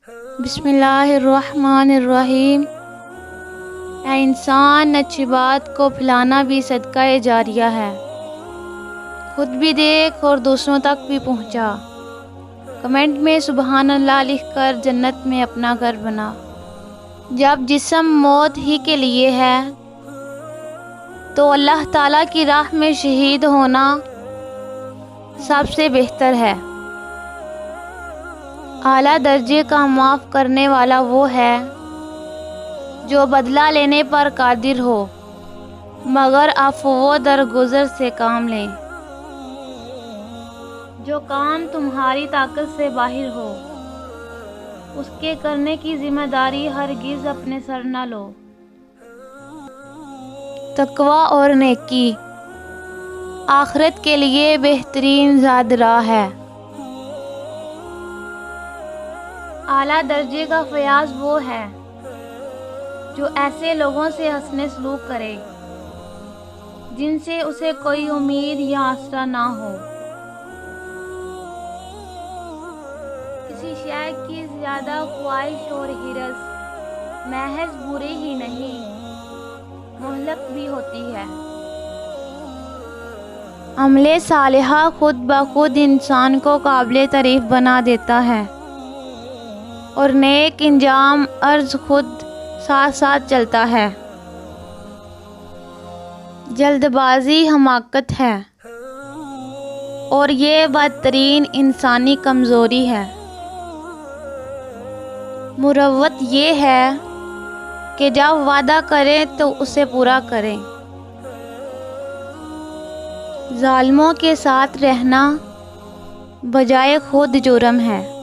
بسم اللہ الرحمن الرحیم۔ اے انسان، اچھی بات کو پھیلانا بھی صدقہ جاریہ ہے۔ خود بھی دیکھ اور دوسروں تک بھی پہنچا۔ کمنٹ میں سبحان اللہ لکھ کر جنت میں اپنا گھر بنا۔ جب جسم موت ہی کے لیے ہے تو اللہ تعالیٰ کی راہ میں شہید ہونا سب سے بہتر ہے۔ اعلیٰ درجے کا معاف کرنے والا وہ ہے جو بدلہ لینے پر قادر ہو، مگر عفو درگزر سے کام لیں۔ جو کام تمہاری طاقت سے باہر ہو اس کے کرنے کی ذمہ داری ہرگز اپنے سر نہ لو۔ تقوی اور نیکی آخرت کے لیے بہترین زاد راہ ہے۔ اعلیٰ درجے کا فیاض وہ ہے جو ایسے لوگوں سے حسن سلوک کرے جن سے اسے کوئی امید یا آسرا نہ ہو۔ کسی شے کی زیادہ خواہش اور ہرس محض برے ہی نہیں، مہلک بھی ہوتی ہے۔ عمل صالحہ خود بخود انسان کو قابل تعریف بنا دیتا ہے اور نیک انجام عرض خود ساتھ ساتھ چلتا ہے۔ جلد بازی حماقت ہے اور یہ بدترین انسانی کمزوری ہے۔ مروت یہ ہے کہ جب وعدہ کریں تو اسے پورا کریں۔ ظالموں کے ساتھ رہنا بجائے خود جرم ہے۔